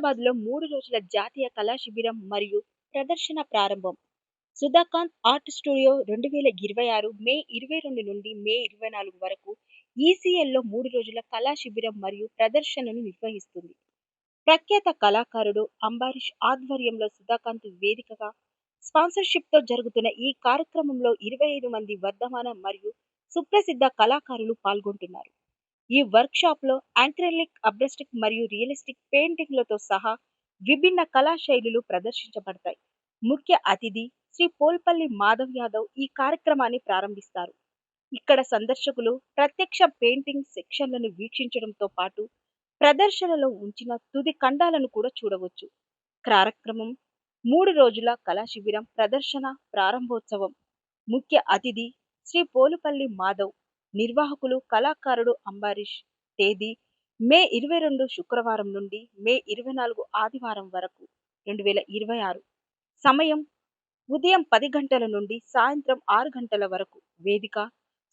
హైదరాబాద్‌లో 3 రోజుల జాతీయ కళా శిబిరం మరియు ప్రదర్శన ప్రారంభం. సుధాకాంత్ ఆర్ట్ స్టూడియో 2026 మే 22 నుండి మే 24 వరకు ఈసీఎల్‌లో 3 రోజుల కళా శిబిరం మరియు ప్రదర్శనను నిర్వహిస్తుంది. ప్రఖ్యాత కళాకారుడు అంబరీష్ ఆధ్వర్యంలో సుధాకాంత్ వేదికగా స్పాన్సర్‌షిప్‌తో జరుగుతున్న ఈ కార్యక్రమంలో 25 మంది వర్ధమాన మరియు సుప్రసిద్ధ కళాకారులు పాల్గొంటున్నారు. ఈ వర్క్షాప్‌లో యాక్రిలిక్, అబ్రాస్టిక్ మరియు రియలిస్టిక్ పెయింటింగ్‌లతో సహా విభిన్న కళా శైలులు ప్రదర్శించబడతాయి. ముఖ్య అతిథి శ్రీ పోల్పల్లి మాధవ్ యాదవ్ ఈ కార్యక్రమాన్ని ప్రారంభిస్తారు. ఇక్కడ సందర్శకులు ప్రత్యక్ష పెయింటింగ్ సెక్షన్లను వీక్షించడంతో పాటు ప్రదర్శనలో ఉంచిన తుది ఖండాలను కూడా చూడవచ్చు. కార్యక్రమం 3 రోజుల కళా శిబిరం ప్రదర్శన ప్రారంభోత్సవం. ముఖ్య అతిథి శ్రీ పోలుపల్లి మాధవ్, నిర్వాహకులు కళాకారుడు అంబరీష్. తేదీ మే 22 శుక్రవారం నుండి మే 24 ఆదివారం వరకు 2026. సమయం ఉదయం 10 గంటల నుండి సాయంత్రం 6 గంటల వరకు. వేదిక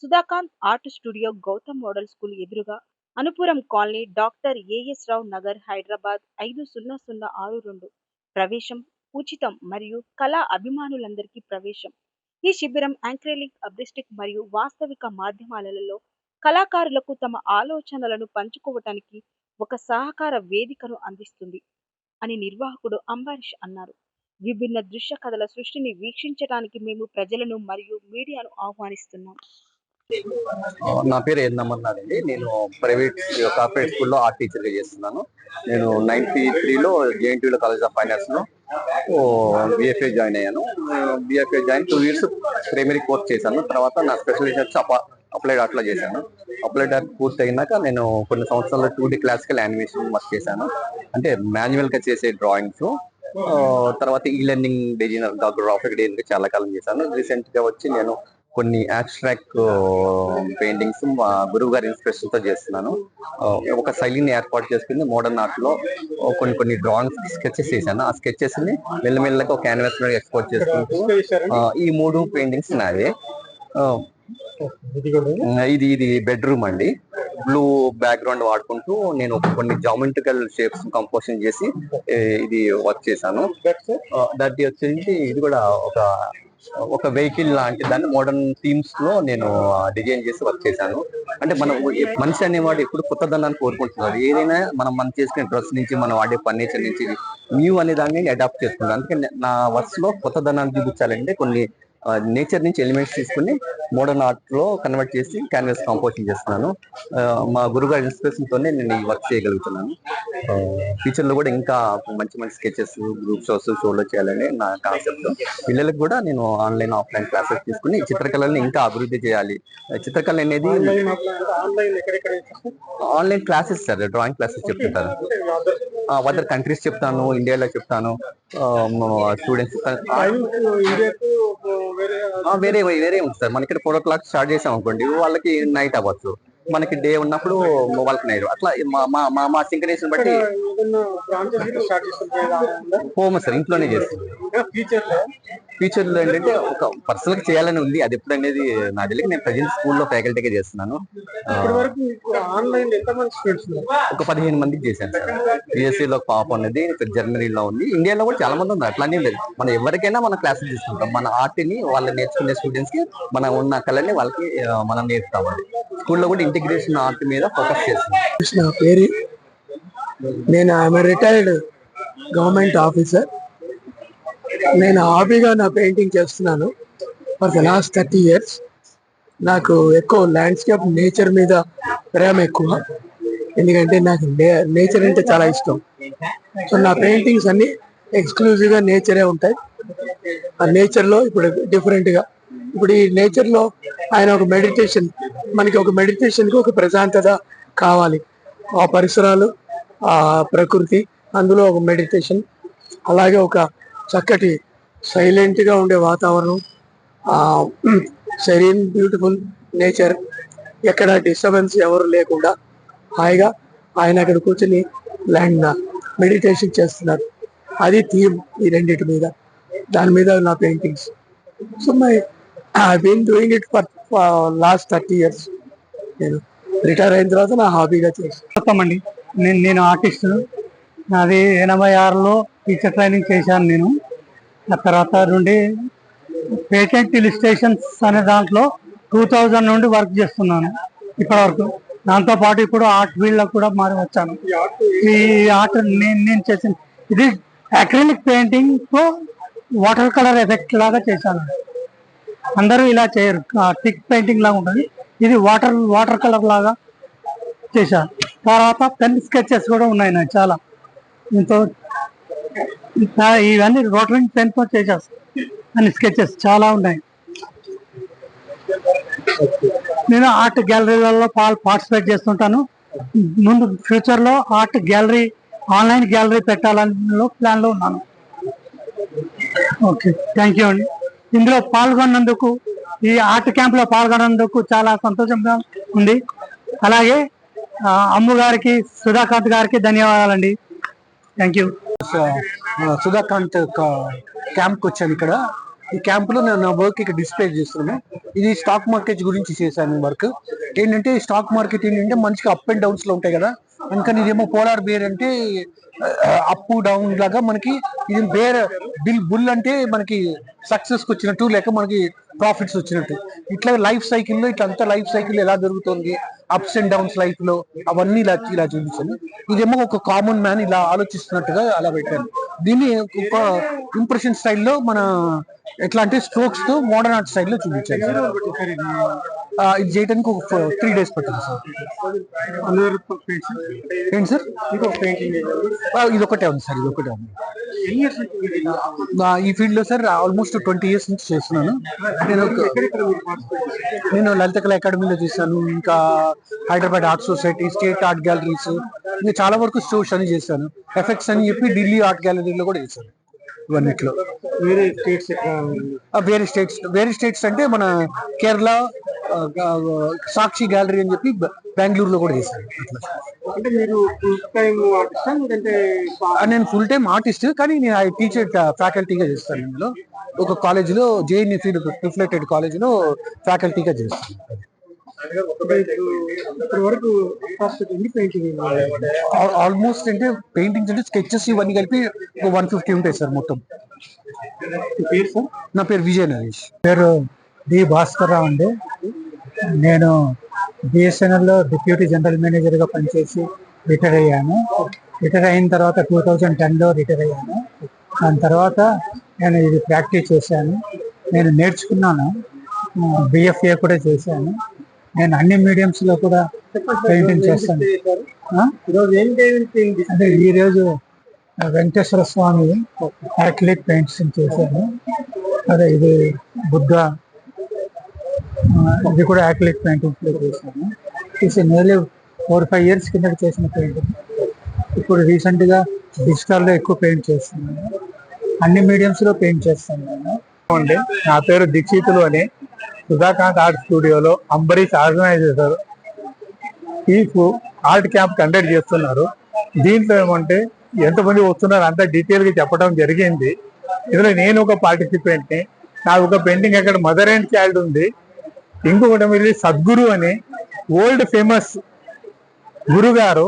Sudhakanth art studio, Gautam model school ఎదురుగా, Anupuram colony, doctor AS Rao Nagar, Hyderabad 50062. ప్రవేశం ఉచితం మరియు కళా అభిమానులందరికీ ప్రవేశం. ఈ శిబిరం యాక్రిలిక్, అబ్రాస్టిక్ మరియు వాస్తవిక మాధ్యమాలలో కళాకారులకు తమ ఆలోచనలను పంచుకోవటానికి ఒక సహకార వేదికను అందిస్తుంది అని నిర్వాహకుడు అంబరీష్ అన్నారు. విభిన్న దృశ్య కథల సృష్టిని వీక్షించడానికి మేము ప్రజలను మరియు మీడియాను ఆహ్వానిస్తున్నాం. నా పేరు అమర్నాథ్ అండి. నేను ప్రైవేట్ కార్పొరేట్ స్కూల్లో ఆర్ట్ టీచర్గా చేస్తున్నాను. నేను 93లో జేఎన్టీయూలో కాలేజ్ ఆఫ్ ఫైనాన్స్లో బిఎఫ్ఏ జాయిన్ అయ్యాను. BFA join 2 years primary course చేశాను. తర్వాత నా స్పెషలైజేషన్ వచ్చి అప్లైడ్ ఆర్ట్లో చేశాను. అప్లైడ్ ఆర్ట్ పూర్తి అయినాక నేను కొన్ని సంవత్సరాల్లో 2D క్లాసికల్ యానిమేషన్ వర్క్ చేశాను. అంటే మాన్యువల్గా చేసే డ్రాయింగ్స్. తర్వాత ఈ లెర్నింగ్ డిజైనర్, గ్రాఫిక్ డిజైనర్ చాలా కాలం చేశాను. రీసెంట్గా వచ్చి నేను కొన్ని అబ్స్ట్రాక్ట్ పెయింటింగ్స్ మా గురువు గారి ఇన్స్పిరేషన్ తో చేస్తున్నాను. ఒక శైలిని ఏర్పాటు చేసుకుని మోడర్న్ ఆర్ట్ లో కొన్ని డ్రాయింగ్స్, స్కెచెస్ చేశాను. ఆ స్కెచెస్ ని మెల్లమెల్లగా ఒక క్యాన్వాస్ లో ఎక్స్పోర్ట్ చేసుకుంటూ ఈ 3 పెయింటింగ్స్ నావే. ఇది బెడ్రూమ్ అండి. బ్లూ బ్యాక్గ్రౌండ్ వాడుకుంటూ నేను కొన్ని జామెట్రికల్ షేప్స్ కంపోజిషన్ చేసి ఇది వర్క్ చేశాను. దట్ వచ్చేసి ఇది కూడా ఒక వెహికల్ లాంటి దాన్ని మోడర్న్ థీమ్స్ లో నేను డిజైన్ చేసి వర్క్ చేశాను. అంటే మనం మనిషి అనేవాడు ఎప్పుడు కొత్తదనాన్ని కోరుకుంటున్నారు. ఏదైనా మనం చేసుకునే డ్రెస్ నుంచి, మనం వాడే ఫర్నిచర్ నుంచి న్యూ అనే దాన్ని అడాప్ట్ చేసుకుంటాం. అందుకే నా వర్క్స్ లో కొత్తదనాన్ని చూపించాలంటే కొన్ని నేచర్ నుంచి ఎలిమెంట్స్ తీసుకుని మోడర్న్ ఆర్ట్ లో కన్వర్ట్ చేసి క్యాన్వాస్ కాంపోజిషన్ చేస్తున్నాను. మా గురుగారి ఇన్స్పిరేషన్ తోనే నేను ఈ వర్క్ చేయగలుగుతున్నాను. ఫ్యూచర్ లో కూడా ఇంకా మంచి మంచి స్కెచెస్, గ్రూప్ షోలో చేయాలని నా కాన్సెప్ట్. పిల్లలకు కూడా నేను ఆన్లైన్, ఆఫ్లైన్ క్లాసెస్ తీసుకుని చిత్రకళని ఇంకా అభివృద్ధి చేయాలి. చిత్రకళ అనేది online classes sir, drawing classes చెప్తుంటారు. అదర్ కంట్రీస్ చెప్తాను, ఇండియాలో చెప్తాను. స్టూడెంట్స్ వేరే ఉంది సార్. మనకి 4 o'clock స్టార్ట్ చేసాం అనుకోండి, వాళ్ళకి నైట్ అవ్వచ్చు. మనకి డే ఉన్నప్పుడు వాళ్ళకి నైట్. అట్లా మా సింకరేషన్ బట్టి హోమ్ సార్, ఇంట్లోనే చేస్తుంది. ఫ్యూచర్ లో ఏంటంటే ఒక పర్సనల్ గా చేయాలని ఉంది. అది ఎప్పుడు అనేది నా తెలియక నేను ప్రజెంట్ స్కూల్లో ఫ్యాకల్టీగా చేస్తున్నాను. ఒక 15 మందికి చేశాను సార్. యుఎస్ఏలో పాప అనేది జర్మనీలో ఉంది. ఇండియాలో కూడా చాలా మంది ఉన్నారు. అట్లానే లేదు, మనం ఎవరికైనా మనం క్లాసెస్ తీసుకుంటాం. మన ఆర్ట్ ని వాళ్ళు నేర్చుకునే స్టూడెంట్స్ కి మనం ఉన్న కళని వాళ్ళకి మనం నేర్పుతామండి. స్కూల్లో కూడా ఇంటిగ్రేషన్ ఆర్ట్ మీద ఫోకస్ చేస్తున్నాం. నా పేరు, నేను ఐఎమ్ రిటైర్డ్ గవర్నమెంట్ ఆఫీసర్. నేను హాబీగా నా పెయింటింగ్ చేస్తున్నాను ఫర్ ద లాస్ట్ 30 years. నాకు ఎక్కువ ల్యాండ్స్కేప్, నేచర్ మీద ప్రేమ ఎక్కువ. ఎందుకంటే నాకు నేచర్ అంటే చాలా ఇష్టం. సో నా పెయింటింగ్స్ అన్ని ఎక్స్క్లూజివ్గా నేచరే ఉంటాయి. ఆ నేచర్లో ఇప్పుడు డిఫరెంట్గా, ఇప్పుడు ఈ నేచర్లో ఆయన ఒక మెడిటేషన్, మనకి ఒక మెడిటేషన్కి ఒక ప్రశాంతత కావాలి. ఆ పరిసరాలు, ఆ ప్రకృతి, అందులో ఒక మెడిటేషన్, అలాగే ఒక చక్కటి సైలెంట్గా ఉండే వాతావరణం, సెరీన్ బ్యూటిఫుల్ నేచర్, ఎక్కడ డిస్టర్బెన్స్ ఎవరు లేకుండా హాయిగా ఆయన అక్కడ కూర్చొని ల్యాండ్ మెడిటేషన్ చేస్తున్నారు. అది థీమ్ ఈ రెండింటి మీద, దాని మీద నా paintings. So I been doing it for last 30 years. నేను రిటైర్ అయిన తర్వాత నా హాబీగా చేస్తాను. నేను ఆర్టిస్ట్. నాది 86లో టీచర్ ట్రైనింగ్ చేశాను నేను. ఆ తర్వాత నుండి పేటెంట్ ఇలిస్ట్రేషన్స్ అనే దాంట్లో 2000 నుండి వర్క్ చేస్తున్నాను ఇప్పటి వరకు. దాంతో పాటు ఇప్పుడు ఆర్ట్ ఫీల్డ్ లో కూడా మారి వచ్చాను. ఈ ఆర్ట్ నేను చేసిన ఇది అక్రిలిక్ పెయింటింగ్ తో వాటర్ కలర్ ఎఫెక్ట్ లాగా చేశాను. అందరూ ఇలా చేయరు, టిక్ పెయింటింగ్ లాగా ఉంటుంది, ఇది వాటర్ కలర్ లాగా చేశాను. తర్వాత పెన్ స్కెచెస్ కూడా ఉన్నాయి నాకు చాలా. దీంతో ఇవన్నీ రోటరింగ్ పెన్ తో చేసేస్తాను. అన్ని స్కెచెస్ చాలా ఉన్నాయి. నేను ఆర్ట్ గ్యాలరీలలో పార్టిసిపేట్ చేస్తుంటాను. ముందు ఫ్యూచర్ లో ఆర్ట్ గ్యాలరీ, ఆన్లైన్ గ్యాలరీ పెట్టాలని ప్లాన్ లో ఉన్నాను. ఓకే, థ్యాంక్ యూ అండి. ఇందులో పాల్గొన్నందుకు, ఈ ఆర్ట్ క్యాంప్ లో పాల్గొన్నందుకు చాలా సంతోషంగా ఉంది. అలాగే అమ్ము గారికి, సుధాకాంత్ గారికి ధన్యవాదాలండి. Thank you. సుధాకాంత్ క్యాంప్కి వచ్చాను. ఇక్కడ ఈ క్యాంప్ లో నేను నా వర్క్ ఇక్కడ డిస్ప్లే చేస్తున్నాను. ఇది స్టాక్ మార్కెట్ గురించి చేశాను వర్క్. ఏంటంటే స్టాక్ మార్కెట్ ఏంటంటే మనిషికి అప్ అండ్ డౌన్స్ లో ఉంటాయి కదా, అందుకని ఇదేమో పోలార్ బేర్ అంటే అప్ డౌన్ లాగా, మనకి ఇది బేర్ బుల్ అంటే మనకి సక్సెస్ వచ్చినట్టు, లేక మనకి ప్రాఫిట్స్ వచ్చినట్టు. ఇట్లా లైఫ్ సైకిల్లో ఇట్లంతా లైఫ్ సైకిల్ ఎలా జరుగుతుంది, అప్స్ అండ్ డౌన్స్ లైఫ్ లో, అవన్నీ ఇలా చూపించాను. ఇదేమో ఒక కామన్ మ్యాన్ ఇలా ఆలోచిస్తున్నట్టుగా అలా పెట్టాను. దీన్ని ఒక ఇంప్రెషన్ స్టైల్లో మన ఎట్లా అంటే స్ట్రోక్స్ తో మోడర్న్ ఆర్ట్ స్టైల్లో చూపించాను. ఇది చేయడానికి ఒక 3 days పట్టింది సార్. ఏంటి సార్? ఇది ఒకటే ఉంది సార్, ఇది ఒకటే ఉంది. ఈ ఫీల్డ్ లో సార్ ఆల్మోస్ట్ 20 years నుంచి చేస్తున్నాను. నేను లలిత కళా అకాడమీలో చేశాను, ఇంకా Hyderabad art society, state art galleries, ఇంకా చాలా వరకు షోస్ అని చేశాను. ఎఫెక్ట్స్ అని చెప్పి ఢిల్లీ ఆర్ట్ గ్యాలరీలో కూడా చేశాను. ఇవన్నిట్లో వేరే స్టేట్స్ అంటే మన కేరళ సాక్షి గ్యాలరీ అని చెప్పి బెంగళూరులో కూడా చేశాను. అంటే మీరు ఫుల్ టైం ఆర్టిస్టా లేదంటే? నేను ఫుల్ టైం ఆర్టిస్ట్, కానీ నేను టీచర్ ఫ్యాకల్టీగా చేస్తాను. ఇందులో ఒక కాలేజీలో, జేఎన్యూ రిఫ్లెక్టెడ్ కాలేజీలో ఫ్యాకల్టీగా చేస్తాను. ఆల్మోస్ట్ అంటే పెయింటింగ్స్ అంటే స్కెచెస్ ఇవన్నీ కలిపి 150 ఉంటాయి సార్ మొత్తం. నా పేరు విజయ నరేష్. పేరు డి భాస్కర్ రావు అండి. నేను బిఎస్ఎన్ఎల్ లో డిప్యూటీ జనరల్ మేనేజర్ గా పనిచేసి రిటైర్ అయ్యాను. రిటైర్ అయిన తర్వాత 2010లో రిటైర్ అయ్యాను. దాని తర్వాత నేను ఇది ప్రాక్టీస్ చేశాను. నేను నేర్చుకున్నాను, బిఎఫ్ఏ కూడా చేశాను. నేను అన్ని మీడియంస్ లో కూడా పెయింటింగ్ చేస్తాను. అంటే ఈరోజు వెంకటేశ్వర స్వామి యాక్రిలిక్ పెయింట్స్ చేశాను. అదే ఇది బుద్ధ, ఇది కూడా యాక్రిలిక్ పెయింటింగ్స్ లో చేశాను. నియర్లీ 4-5 years కింద చేసిన పెయింటింగ్. ఇప్పుడు రీసెంట్ గా డిజిటల్ లో ఎక్కువ పెయింట్ చేస్తున్నాను. అన్ని మీడియంస్ లో పెయింట్ చేస్తాను నేను. నా పేరు దీక్షితులు అని, సుధాకాంత్ ఆర్ట్ స్టూడియోలో అంబరీష్ ఆర్గనైజ్ చేశారు. ఈ ఆర్ట్ క్యాంప్ కండక్ట్ చేస్తున్నారు. దీంట్లో ఏమంటే ఎంతమంది వస్తున్నారు అంత డీటెయిల్ గా చెప్పడం జరిగింది. ఇందులో నేను ఒక పార్టిసిపెంట్ ని. నాకు ఒక పెయింటింగ్ అక్కడ మదర్ అండ్ చైల్డ్ ఉంది. ఇంకొకటి మీరు సద్గురు అని ఓల్డ్ ఫేమస్ గురుగారు.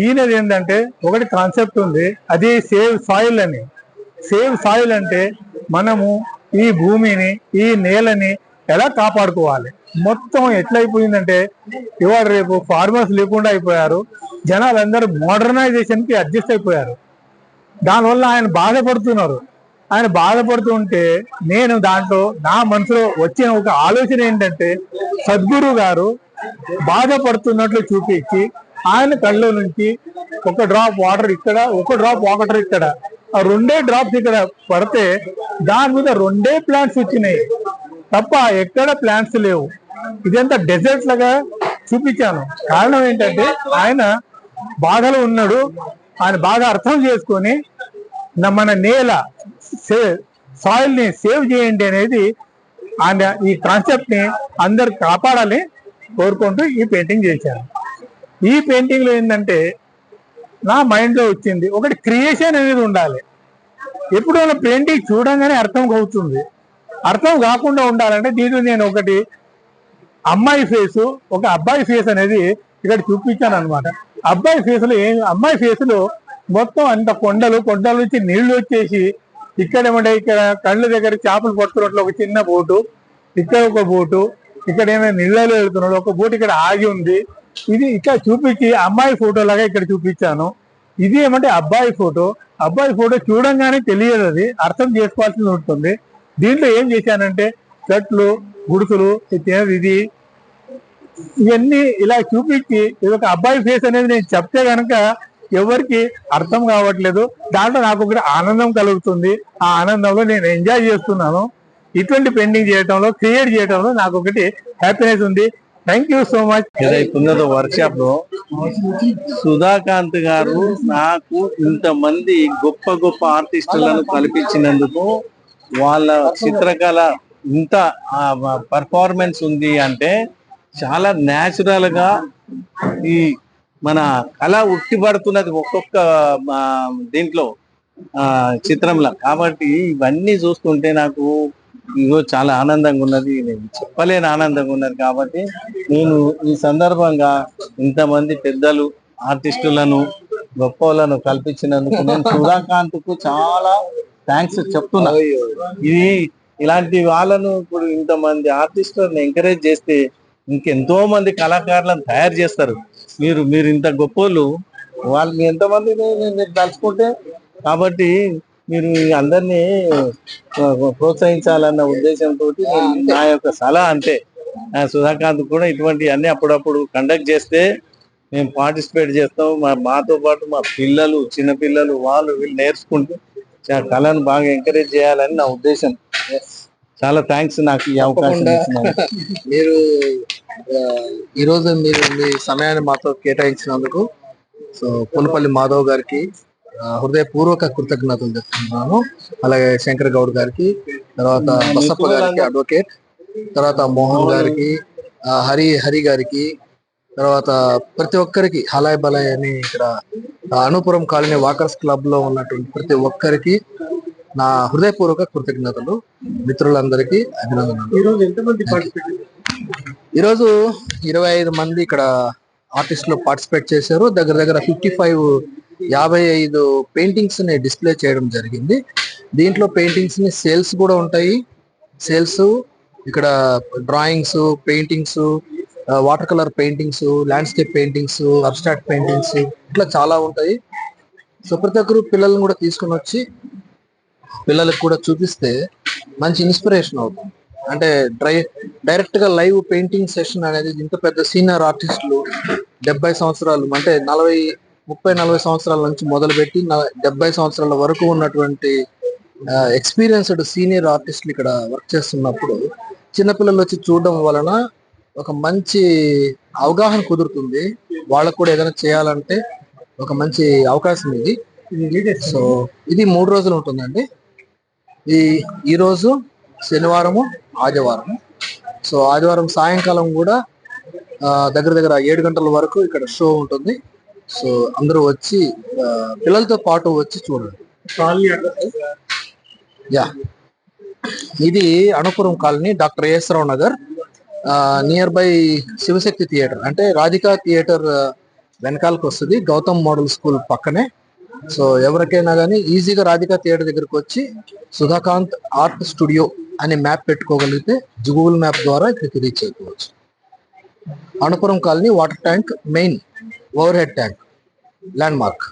ఈయనది ఏంటంటే ఒకటి కాన్సెప్ట్ ఉంది, అది సేవ్ సాయిల్ అని. సేవ్ సాయిల్ అంటే మనము ఈ భూమిని, ఈ నేలని ఎలా కాపాడుకోవాలి. మొత్తం ఎట్లయిపోయిందంటే ఇవాళ రేపు ఫార్మర్స్ లేకుండా అయిపోయారు. జనాలందరూ మోడర్నైజేషన్ కి అడ్జస్ట్ అయిపోయారు. దానివల్ల ఆయన బాధపడుతున్నారు. ఆయన బాధపడుతుంటే నేను దాంట్లో నా మనసులో వచ్చిన ఒక ఆలోచన ఏంటంటే, సద్గురు గారు బాధపడుతున్నట్లు చూపించి ఆయన కళ్ళలో నుంచి ఒక డ్రాప్ వాటర్ ఇక్కడ, ఒక డ్రాప్ వాటర్ ఇక్కడ, ఆ 2 డ్రాప్స్ ఇక్కడ పడితే దాని మీద 2 ప్లాంట్స్ వచ్చినాయి తప్ప ఎక్కడ ప్లాంట్స్ లేవు. ఇదంతా డెజర్ట్ లాగా చూపించాను. కారణం ఏంటంటే ఆయన బాధలో ఉన్నాడు. ఆయన బాగా అర్థం చేసుకొని మన నేల సాయిల్ ని సేవ్ చేయండి అనేది ఆయన ఈ కాన్సెప్ట్ ని అందరు కాపాడాలి కోరుకుంటూ ఈ పెయింటింగ్ చేశాను. ఈ పెయింటింగ్ లో ఏంటంటే నా మైండ్ లో వచ్చింది ఒకటి, క్రియేషన్ అనేది ఉండాలి. ఎప్పుడైనా పెయింటింగ్ చూడంగానే అర్థం అవుతుంది. అర్థం కాకుండా ఉండాలంటే దీంట్లో నేను ఒకటి అమ్మాయి ఫేసు, ఒక అబ్బాయి ఫేస్ అనేది ఇక్కడ చూపించాను అనమాట. అమ్మాయి ఫేస్ లో మొత్తం అంత కొండల నుంచి నీళ్లు వచ్చేసి ఇక్కడ ఏమంటే ఇక్కడ కళ్ళ దగ్గర చేపలు పట్టుకున్నట్లు ఒక చిన్న బోటు, ఇక్కడ ఒక బోటు, ఇక్కడ ఏమైనా నీళ్ళలో వెళ్తున్నాడు ఒక బోటు ఇక్కడ ఆగి ఉంది. ఇది ఇక్కడ చూపించి అమ్మాయి ఫోటో లాగా ఇక్కడ చూపించాను. ఇది ఏమంటే అబ్బాయి ఫోటో చూడంగానే తెలియదు, అది అర్థం చేసుకోవాల్సి ఉంటుంది. దీంట్లో ఏం చేశానంటే చెట్లు, గుడుసులు, ఇది ఇవన్నీ ఇలా చూపించి ఇది ఒక అబ్బాయి ఫేస్ అనేది నేను చెప్తే కనుక ఎవరికి అర్థం కావట్లేదు. దాంట్లో నాకు ఒకటి ఆనందం కలుగుతుంది. ఆ ఆనందంలో నేను ఎంజాయ్ చేస్తున్నాను. ఇటువంటి పెయింటింగ్ చేయడంలో, క్రియేట్ చేయడంలో నాకు ఒకటి హ్యాపీనెస్ ఉంది. Thank you so much. ఏదైతున్నదో వర్క్ షాప్ లో సుధాకాంత్ గారు నాకు ఇంతమంది గొప్ప గొప్ప ఆర్టిస్టులను కల్పించినందుకు, వాళ్ళ చిత్రకళ ఇంత పర్ఫార్మెన్స్ ఉంది అంటే చాలా న్యాచురల్ గా ఈ మన కళ ఉట్టిపడుతున్నది ఒక్కొక్క దీంట్లో చిత్రంలో. కాబట్టి ఇవన్నీ చూస్తుంటే నాకు ఇగో చాలా ఆనందంగా ఉన్నది, నేను చెప్పలేని ఆనందంగా ఉన్నది. కాబట్టి నేను ఈ సందర్భంగా ఇంతమంది పెద్దలు ఆర్టిస్టులను గొప్పలను కల్పించినందుకు నేను సుధాకాంత్ కు చాలా థ్యాంక్స్ చెప్తున్నా. ఇది ఇలాంటి వాళ్ళను ఇప్పుడు ఇంతమంది ఆర్టిస్టులను ఎంకరేజ్ చేస్తే ఇంకెంతో మంది కళాకారులను తయారు చేస్తారు. మీరు ఇంత గొప్పోళ్ళు, వాళ్ళు ఎంతమంది మీరు తలుచుకుంటే. కాబట్టి మీరు అందరినీ ప్రోత్సహించాలన్న ఉద్దేశంతో నా యొక్క సలహా అంతే. సుధాకాంత్ కూడా ఇటువంటి అన్ని అప్పుడప్పుడు కండక్ట్ చేస్తే మేము పార్టిసిపేట్ చేస్తాం. మాతో పాటు మా పిల్లలు, చిన్నపిల్లలు వాళ్ళు వీళ్ళు నేర్చుకుంటూ కళను బాగా ఎంకరేజ్ చేయాలని నా ఉద్దేశం. చాలా థ్యాంక్స్ నాకు ఈ అవకాశం ఇచ్చినందుకు. మీరు ఈరోజు మీరు మీ సమయాన్ని మాతో కేటాయించినందుకు సో పునపల్లి మాధవ్ గారికి హృదయపూర్వక కృతజ్ఞతలు చెప్తున్నాను. అలాగే శంకర్ గౌడ్ గారికి, తర్వాత బసప్ప గారికి అడ్వకేట్, తర్వాత మోహన్ గారికి, హరి గారికి, తర్వాత ప్రతి ఒక్కరికి హలాయ్ బలాయ్ అని ఇక్కడ అనుపురం కాలనీ వాకర్స్ క్లబ్ లో ఉన్నటువంటి ప్రతి ఒక్కరికి నా హృదయపూర్వక కృతజ్ఞతలు. మిత్రులందరికీ అభినందనలు. ఈరోజు 25 మంది ఇక్కడ ఆర్టిస్టులు పార్టిసిపేట్ చేశారు. దగ్గర 55 పెయింటింగ్స్ ని డిస్ప్లే చేయడం జరిగింది. దీంట్లో పెయింటింగ్స్ ని సేల్స్ కూడా ఉంటాయి. సేల్స్ ఇక్కడ drawings, paintings, water colour paintings, landscape paintings, abstract paintings, ఇట్లా చాలా ఉంటాయి. సో ప్రతి ఒక్కరు పిల్లల్ని కూడా తీసుకుని వచ్చి పిల్లలకు కూడా చూపిస్తే మంచి ఇన్స్పిరేషన్ అవుతుంది. అంటే డైరెక్ట్ గా లైవ్ పెయింటింగ్ సెషన్ అనేది ఇంత పెద్ద సీనియర్ ఆర్టిస్టులు 70 సంవత్సరాలు అంటే 30-40 సంవత్సరాల నుంచి మొదలుపెట్టి 70 సంవత్సరాల వరకు ఉన్నటువంటి ఎక్స్పీరియన్స్డ్ సీనియర్ ఆర్టిస్టులు ఇక్కడ వర్క్ చేస్తున్నప్పుడు చిన్నపిల్లలు వచ్చి చూడడం వలన ఒక మంచి అవగాహన కుదురుతుంది. వాళ్ళకు కూడా ఏదైనా చేయాలంటే ఒక మంచి అవకాశం ఇది. సో ఇది 3 రోజులు ఉంటుందండి. ఈ రోజు శనివారము, ఆదివారము. సో ఆదివారం సాయంకాలం కూడా దగ్గర 7 గంటల వరకు ఇక్కడ షో ఉంటుంది. సో అందరూ వచ్చి పిల్లలతో పాటు వచ్చి చూడండి. యా, ఇది Anupuram colony, doctor S Rao Nagar, near by Shivashakti theatre, అంటే రాధికా థియేటర్ వెనకాలకు వస్తుంది, గౌతమ్ మోడల్ స్కూల్ పక్కనే. సో ఎవరికైనా కానీ ఈజీగా రాధికా థియేటర్ దగ్గరకు వచ్చి సుధాకాంత్ ఆర్ట్ స్టూడియో అనే మ్యాప్ పెట్టుకోగలిగితే గూగుల్ మ్యాప్ ద్వారా ఇక్కడికి రీచ్ అయిపోవచ్చు. Anupuram colony, water tank, main overhead tank, land mark.